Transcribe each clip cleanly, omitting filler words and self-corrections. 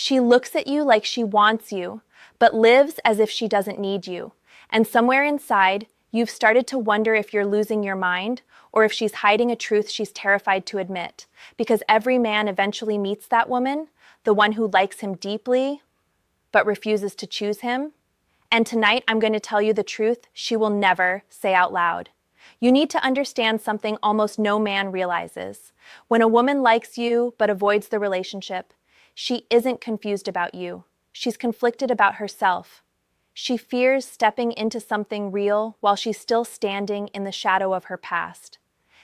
She looks at you like she wants you, but lives as if she doesn't need you. And somewhere inside, you've started to wonder if you're losing your mind or if she's hiding a truth she's terrified to admit. Because every man eventually meets that woman, the one who likes him deeply, but refuses to choose him. And tonight, I'm going to tell you the truth she will never say out loud. You need to understand something almost no man realizes. When a woman likes you but avoids the relationship, she isn't confused about you. She's conflicted about herself. She fears stepping into something real while she's still standing in the shadow of her past.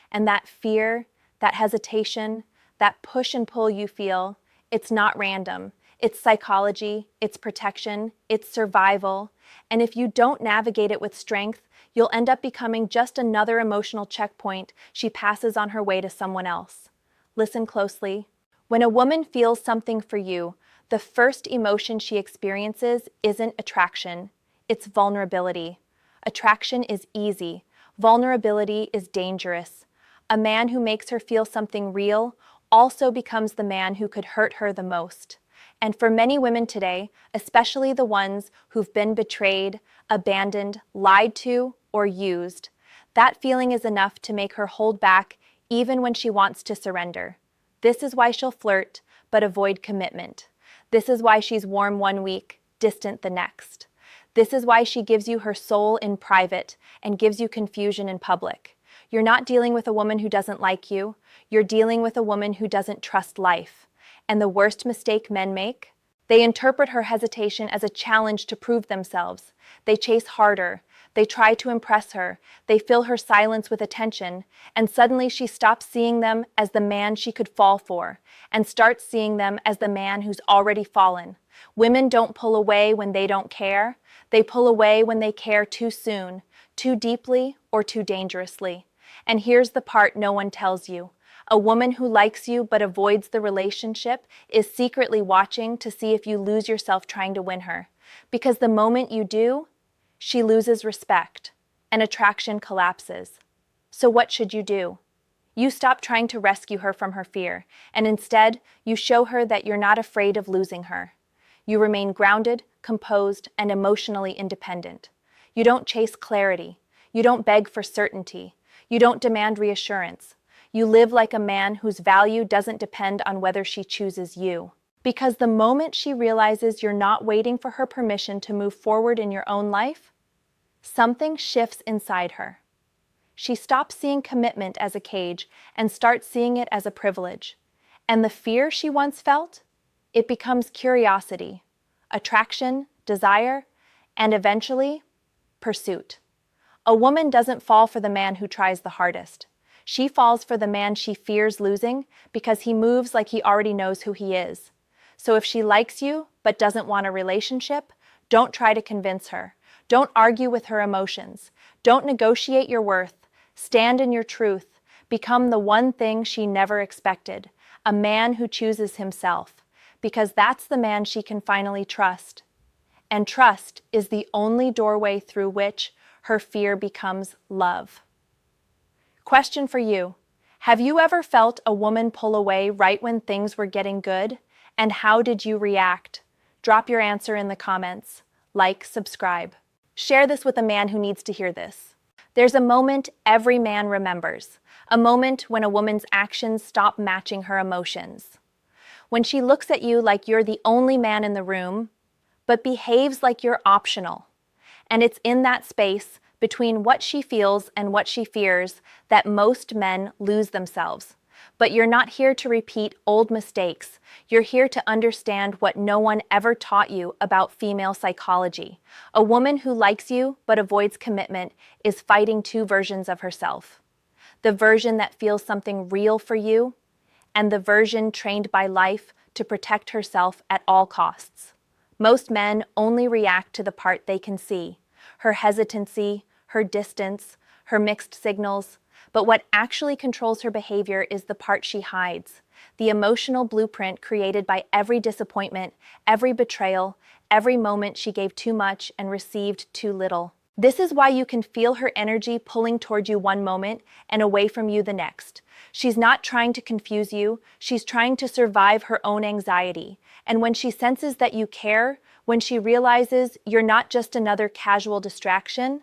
And that fear, that hesitation, that push and pull you feel, it's not random. It's psychology, it's protection, it's survival. And if you don't navigate it with strength, you'll end up becoming just another emotional checkpoint she passes on her way to someone else. Listen closely. When a woman feels something for you, the first emotion she experiences isn't attraction, it's vulnerability. Attraction is easy. Vulnerability is dangerous. A man who makes her feel something real also becomes the man who could hurt her the most. And for many women today, especially the ones who've been betrayed, abandoned, lied to, or used, that feeling is enough to make her hold back even when she wants to surrender. This is why she'll flirt, but avoid commitment. This is why she's warm one week, distant the next. This is why she gives you her soul in private and gives you confusion in public. You're not dealing with a woman who doesn't like you. You're dealing with a woman who doesn't trust life. And the worst mistake men make? They interpret her hesitation as a challenge to prove themselves. They chase harder. They try to impress her. They fill her silence with attention. And suddenly she stops seeing them as the man she could fall for and starts seeing them as the man who's already fallen. Women don't pull away when they don't care. They pull away when they care too soon, too deeply, or too dangerously. And here's the part no one tells you. A woman who likes you but avoids the relationship is secretly watching to see if you lose yourself trying to win her. Because the moment you do, she loses respect and attraction collapses. So what should you do? You stop trying to rescue her from her fear, and instead, you show her that you're not afraid of losing her. You remain grounded, composed, and emotionally independent. You don't chase clarity. You don't beg for certainty. You don't demand reassurance. You live like a man whose value doesn't depend on whether she chooses you. Because the moment she realizes you're not waiting for her permission to move forward in your own life, something shifts inside her. She stops seeing commitment as a cage and starts seeing it as a privilege. And the fear she once felt, it becomes curiosity, attraction, desire, and eventually, pursuit. A woman doesn't fall for the man who tries the hardest. She falls for the man she fears losing because he moves like he already knows who he is. So if she likes you but doesn't want a relationship, don't try to convince her. Don't argue with her emotions. Don't negotiate your worth. Stand in your truth. Become the one thing she never expected, a man who chooses himself, because that's the man she can finally trust. And trust is the only doorway through which her fear becomes love. Question for you. Have you ever felt a woman pull away right when things were getting good? And how did you react? Drop your answer in the comments. Like, subscribe. Share this with a man who needs to hear this. There's a moment every man remembers. A moment when a woman's actions stop matching her emotions. When she looks at you like you're the only man in the room, but behaves like you're optional. And it's in that space between what she feels and what she fears that most men lose themselves. But you're not here to repeat old mistakes. You're here to understand what no one ever taught you about female psychology. A woman who likes you but avoids commitment is fighting two versions of herself. The version that feels something real for you, and the version trained by life to protect herself at all costs. Most men only react to the part they can see. Her hesitancy, her distance, her mixed signals. But what actually controls her behavior is the part she hides, the emotional blueprint created by every disappointment, every betrayal, every moment she gave too much and received too little. This is why you can feel her energy pulling toward you one moment and away from you the next. She's not trying to confuse you, she's trying to survive her own anxiety. And when she senses that you care, when she realizes you're not just another casual distraction,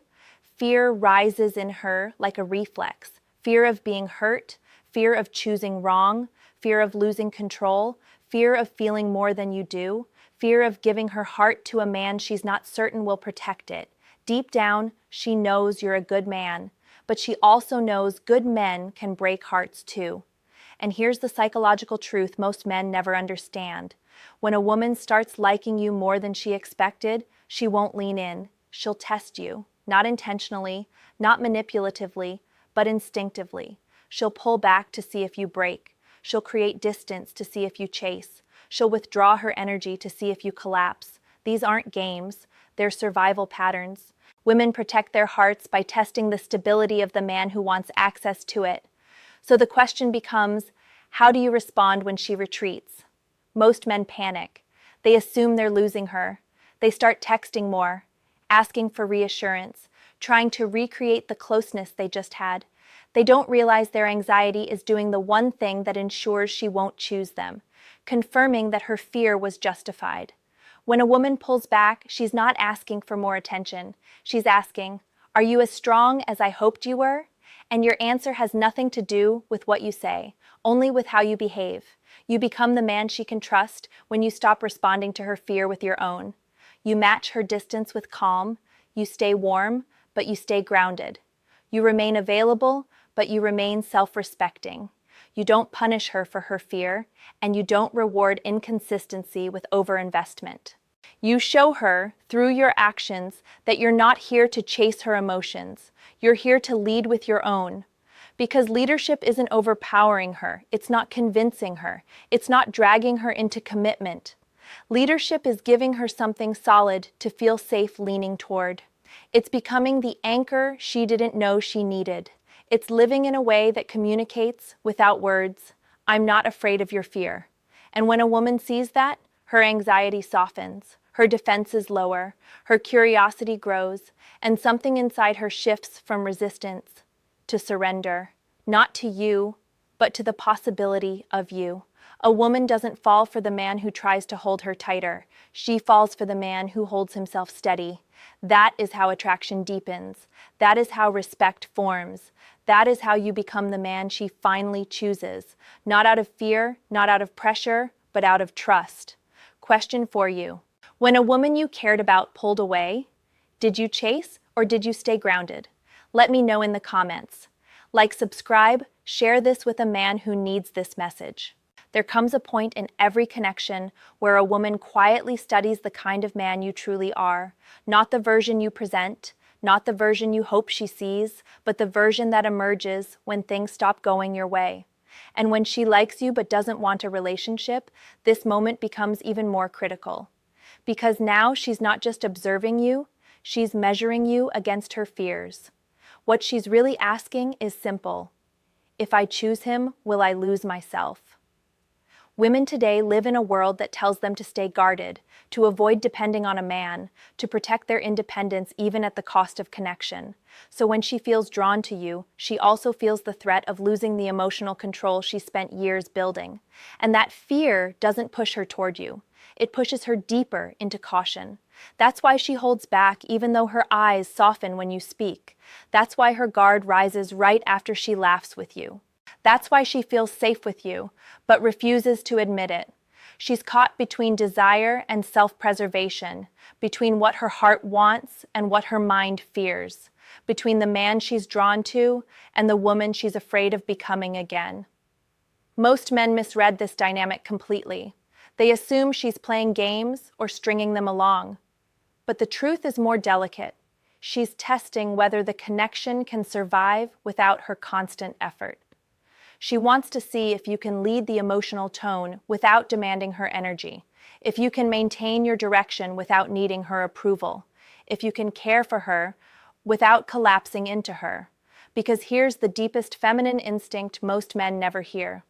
fear rises in her like a reflex. Fear of being hurt, fear of choosing wrong, fear of losing control, fear of feeling more than you do, fear of giving her heart to a man she's not certain will protect it. Deep down, she knows you're a good man, but she also knows good men can break hearts too. And here's the psychological truth most men never understand. When a woman starts liking you more than she expected, she won't lean in. She'll test you, not intentionally, not manipulatively, but instinctively. She'll pull back to see if you break. She'll create distance to see if you chase. She'll withdraw her energy to see if you collapse. These aren't games, they're survival patterns. Women protect their hearts by testing the stability of the man who wants access to it. So the question becomes, how do you respond when she retreats? Most men panic. They assume they're losing her. They start texting more, asking for reassurance, trying to recreate the closeness they just had. They don't realize their anxiety is doing the one thing that ensures she won't choose them, confirming that her fear was justified. When a woman pulls back, she's not asking for more attention. She's asking, "Are you as strong as I hoped you were?" And your answer has nothing to do with what you say, only with how you behave. You become the man she can trust when you stop responding to her fear with your own. You match her distance with calm. You stay warm, but you stay grounded. You remain available, but you remain self-respecting. You don't punish her for her fear, and you don't reward inconsistency with overinvestment. You show her, through your actions, that you're not here to chase her emotions. You're here to lead with your own. Because leadership isn't overpowering her, it's not convincing her, it's not dragging her into commitment. Leadership is giving her something solid to feel safe leaning toward. It's becoming the anchor she didn't know she needed. It's living in a way that communicates, without words, "I'm not afraid of your fear." And when a woman sees that, her anxiety softens, her defenses lower, her curiosity grows, and something inside her shifts from resistance to surrender, not to you, but to the possibility of you. A woman doesn't fall for the man who tries to hold her tighter. She falls for the man who holds himself steady. That is how attraction deepens. That is how respect forms. That is how you become the man she finally chooses. Not out of fear, not out of pressure, but out of trust. Question for you. When a woman you cared about pulled away, did you chase or did you stay grounded? Let me know in the comments. Like, subscribe, share this with a man who needs this message. There comes a point in every connection where a woman quietly studies the kind of man you truly are, not the version you present, not the version you hope she sees, but the version that emerges when things stop going your way. And when she likes you but doesn't want a relationship, this moment becomes even more critical. Because now she's not just observing you, she's measuring you against her fears. What she's really asking is simple. If I choose him, will I lose myself? Women today live in a world that tells them to stay guarded, to avoid depending on a man, to protect their independence even at the cost of connection. So when she feels drawn to you, she also feels the threat of losing the emotional control she spent years building. And that fear doesn't push her toward you. It pushes her deeper into caution. That's why she holds back even though her eyes soften when you speak. That's why her guard rises right after she laughs with you. That's why she feels safe with you, but refuses to admit it. She's caught between desire and self-preservation, between what her heart wants and what her mind fears, between the man she's drawn to and the woman she's afraid of becoming again. Most men misread this dynamic completely. They assume she's playing games or stringing them along. But the truth is more delicate. She's testing whether the connection can survive without her constant effort. She wants to see if you can lead the emotional tone without demanding her energy, if you can maintain your direction without needing her approval, if you can care for her without collapsing into her. Because here's the deepest feminine instinct most men never hear.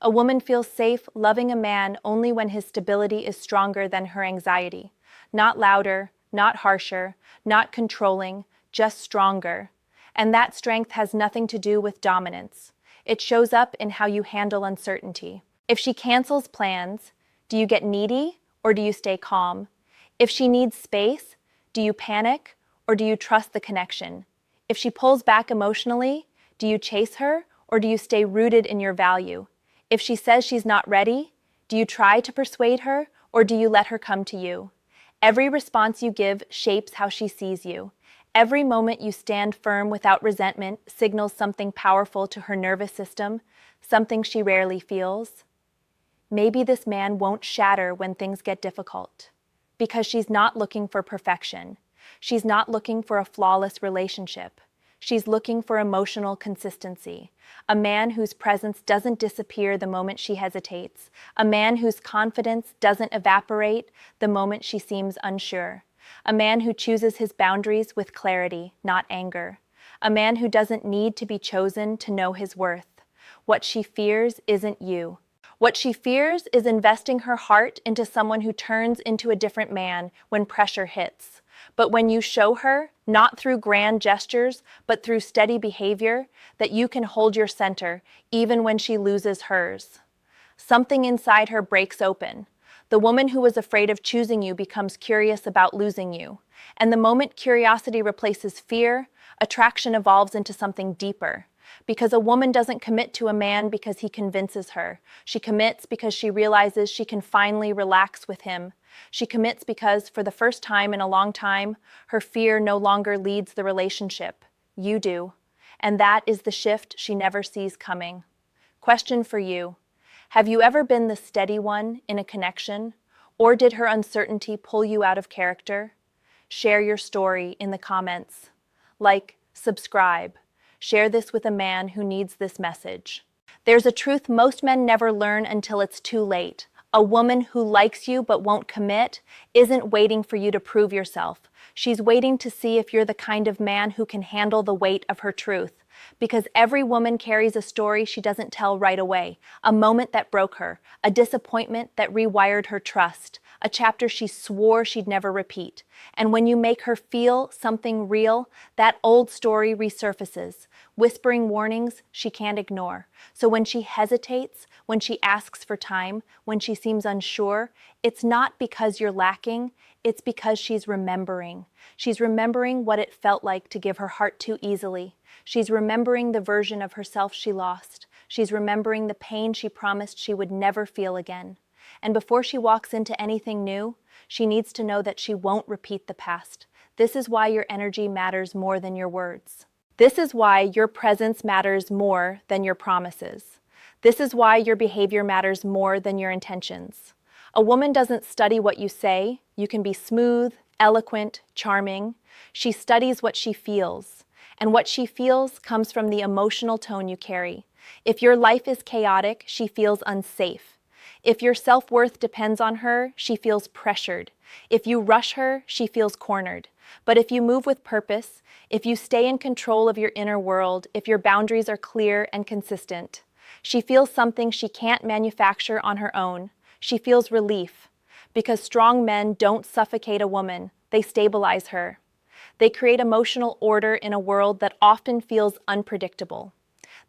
A woman feels safe loving a man only when his stability is stronger than her anxiety. Not louder, not harsher, not controlling, just stronger. And that strength has nothing to do with dominance. It shows up in how you handle uncertainty. If she cancels plans, Do you get needy or do you stay calm? If she needs space, do you panic or do you trust the connection? If she pulls back emotionally, do you chase her or do you stay rooted in your value? If she says she's not ready, do you try to persuade her or do you let her come to you? Every response you give shapes how she sees you. Every moment you stand firm without resentment signals something powerful to her nervous system, something she rarely feels. Maybe this man won't shatter when things get difficult, because she's not looking for perfection. She's not looking for a flawless relationship. She's looking for emotional consistency. A man whose presence doesn't disappear the moment she hesitates. A man whose confidence doesn't evaporate the moment she seems unsure. A man who chooses his boundaries with clarity, not anger. A man who doesn't need to be chosen to know his worth. What she fears isn't you. What she fears is investing her heart into someone who turns into a different man when pressure hits. But when you show her, not through grand gestures, but through steady behavior, that you can hold your center, even when she loses hers, something inside her breaks open. The woman who was afraid of choosing you becomes curious about losing you. And the moment curiosity replaces fear, attraction evolves into something deeper. Because a woman doesn't commit to a man because he convinces her. She commits because she realizes she can finally relax with him. She commits because, for the first time in a long time, her fear no longer leads the relationship. You do. And that is the shift she never sees coming. Question for you. Have you ever been the steady one in a connection? Or did her uncertainty pull you out of character? Share your story in the comments. Like, subscribe. Share this with a man who needs this message. There's a truth most men never learn until it's too late. A woman who likes you but won't commit isn't waiting for you to prove yourself. She's waiting to see if you're the kind of man who can handle the weight of her truth. Because every woman carries a story she doesn't tell right away, a moment that broke her, a disappointment that rewired her trust, a chapter she swore she'd never repeat. And when you make her feel something real, that old story resurfaces, whispering warnings she can't ignore. So when she hesitates, when she asks for time, when she seems unsure, it's not because you're lacking, it's because she's remembering. She's remembering what it felt like to give her heart too easily. She's remembering the version of herself she lost. She's remembering the pain she promised she would never feel again. And before she walks into anything new, she needs to know that she won't repeat the past. This is why your energy matters more than your words. This is why your presence matters more than your promises. This is why your behavior matters more than your intentions. A woman doesn't study what you say. You can be smooth, eloquent, charming. She studies what she feels. And what she feels comes from the emotional tone you carry. If your life is chaotic, she feels unsafe. If your self-worth depends on her, she feels pressured. If you rush her, she feels cornered. But if you move with purpose, if you stay in control of your inner world, if your boundaries are clear and consistent, she feels something she can't manufacture on her own. She feels relief. Because strong men don't suffocate a woman, they stabilize her. They create emotional order in a world that often feels unpredictable.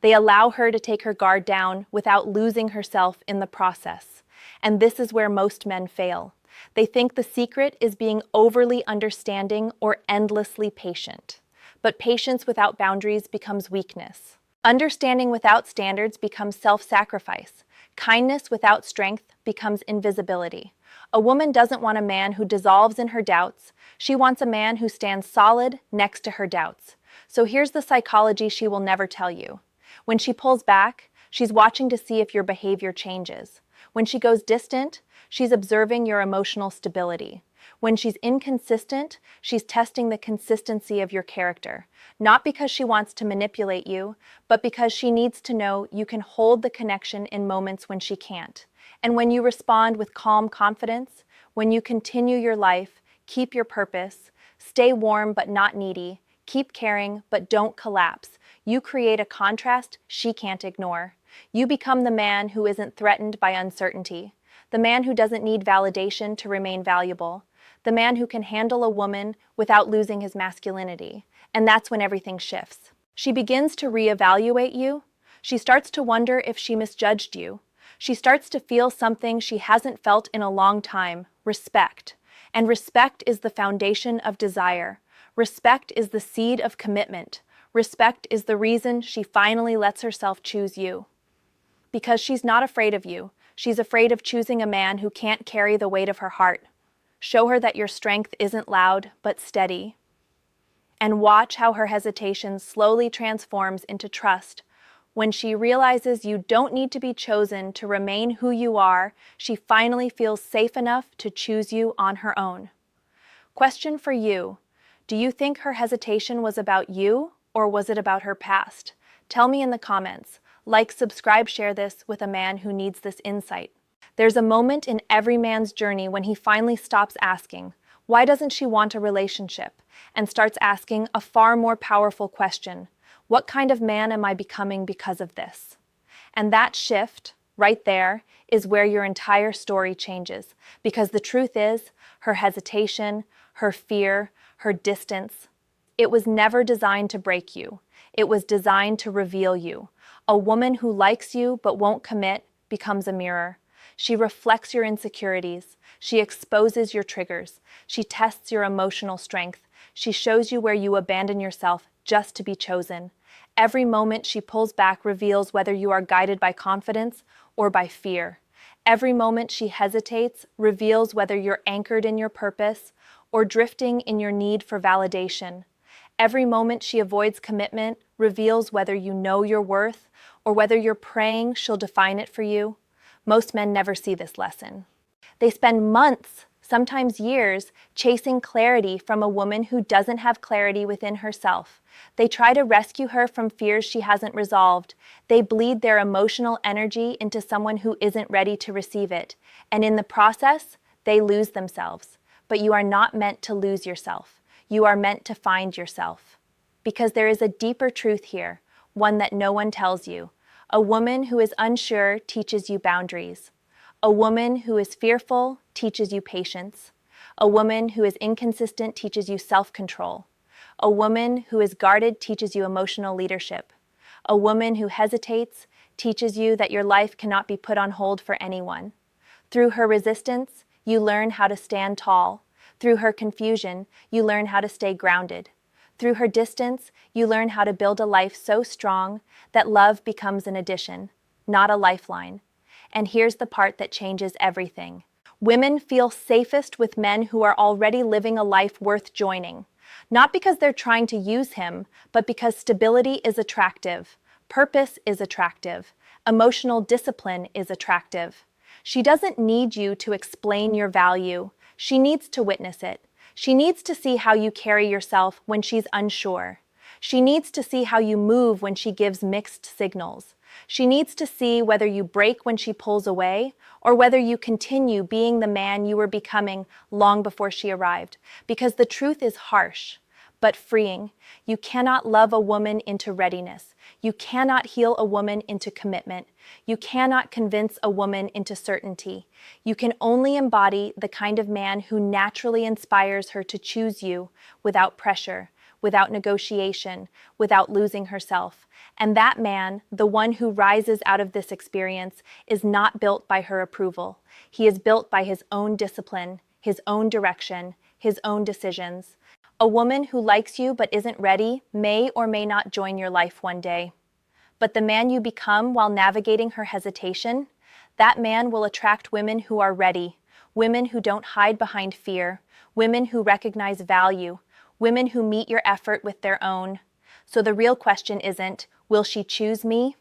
They allow her to take her guard down without losing herself in the process. And this is where most men fail. They think the secret is being overly understanding or endlessly patient. But patience without boundaries becomes weakness. Understanding without standards becomes self-sacrifice. Kindness without strength becomes invisibility. A woman doesn't want a man who dissolves in her doubts. She wants a man who stands solid next to her doubts. So here's the psychology she will never tell you. When she pulls back, she's watching to see if your behavior changes. When she goes distant, she's observing your emotional stability. When she's inconsistent, she's testing the consistency of your character. Not because she wants to manipulate you, but because she needs to know you can hold the connection in moments when she can't. And when you respond with calm confidence, when you continue your life, keep your purpose, stay warm but not needy, keep caring but don't collapse, you create a contrast she can't ignore. You become the man who isn't threatened by uncertainty, the man who doesn't need validation to remain valuable, the man who can handle a woman without losing his masculinity. And that's when everything shifts. She begins to reevaluate you. She starts to wonder if she misjudged you. She starts to feel something she hasn't felt in a long time: respect. And respect is the foundation of desire. Respect is the seed of commitment. Respect is the reason she finally lets herself choose you. Because she's not afraid of you. She's afraid of choosing a man who can't carry the weight of her heart. Show her that your strength isn't loud, but steady. And watch how her hesitation slowly transforms into trust. When she realizes you don't need to be chosen to remain who you are, she finally feels safe enough to choose you on her own. Question for you: do you think her hesitation was about you, or was it about her past? Tell me in the comments. Like, subscribe, share this with a man who needs this insight. There's a moment in every man's journey when he finally stops asking, "Why doesn't she want a relationship?" and starts asking a far more powerful question: what kind of man am I becoming because of this? And that shift, right there, is where your entire story changes. Because the truth is, her hesitation, her fear, her distance, it was never designed to break you. It was designed to reveal you. A woman who likes you but won't commit becomes a mirror. She reflects your insecurities. She exposes your triggers. She tests your emotional strength. She shows you where you abandon yourself just to be chosen. Every moment she pulls back reveals whether you are guided by confidence or by fear. Every moment she hesitates reveals whether you're anchored in your purpose or drifting in your need for validation. Every moment she avoids commitment reveals whether you know your worth or whether you're praying she'll define it for you. Most men never see this lesson. They spend months, sometimes years, chasing clarity from a woman who doesn't have clarity within herself. They try to rescue her from fears she hasn't resolved. They bleed their emotional energy into someone who isn't ready to receive it. And in the process, they lose themselves. But you are not meant to lose yourself. You are meant to find yourself. Because there is a deeper truth here, one that no one tells you. A woman who is unsure teaches you boundaries. A woman who is fearful teaches you patience. A woman who is inconsistent teaches you self-control. A woman who is guarded teaches you emotional leadership. A woman who hesitates teaches you that your life cannot be put on hold for anyone. Through her resistance, you learn how to stand tall. Through her confusion, you learn how to stay grounded. Through her distance, you learn how to build a life so strong that love becomes an addition, not a lifeline. And here's the part that changes everything. Women feel safest with men who are already living a life worth joining. Not because they're trying to use him, but because stability is attractive, purpose is attractive, emotional discipline is attractive. She doesn't need you to explain your value. She needs to witness it. She needs to see how you carry yourself when she's unsure. She needs to see how you move when she gives mixed signals. She needs to see whether you break when she pulls away or whether you continue being the man you were becoming long before she arrived. Because the truth is harsh, but freeing. You cannot love a woman into readiness. You cannot heal a woman into commitment. You cannot convince a woman into certainty. You can only embody the kind of man who naturally inspires her to choose you without pressure, without negotiation, without losing herself. And that man, the one who rises out of this experience, is not built by her approval. He is built by his own discipline, his own direction, his own decisions. A woman who likes you but isn't ready may or may not join your life one day. But the man you become while navigating her hesitation, that man will attract women who are ready, women who don't hide behind fear, women who recognize value, women who meet your effort with their own. So the real question isn't, will she choose me?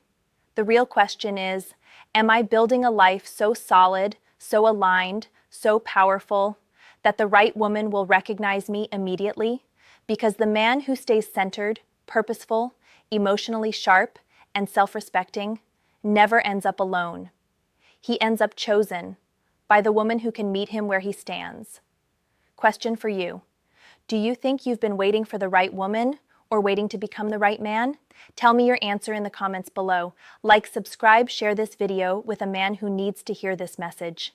The real question is, am I building a life so solid, so aligned, so powerful, that the right woman will recognize me immediately? Because the man who stays centered, purposeful, emotionally sharp, and self-respecting never ends up alone. He ends up chosen by the woman who can meet him where he stands. Question for you. Do you think you've been waiting for the right woman or waiting to become the right man? Tell me your answer in the comments below. Like, subscribe, share this video with a man who needs to hear this message.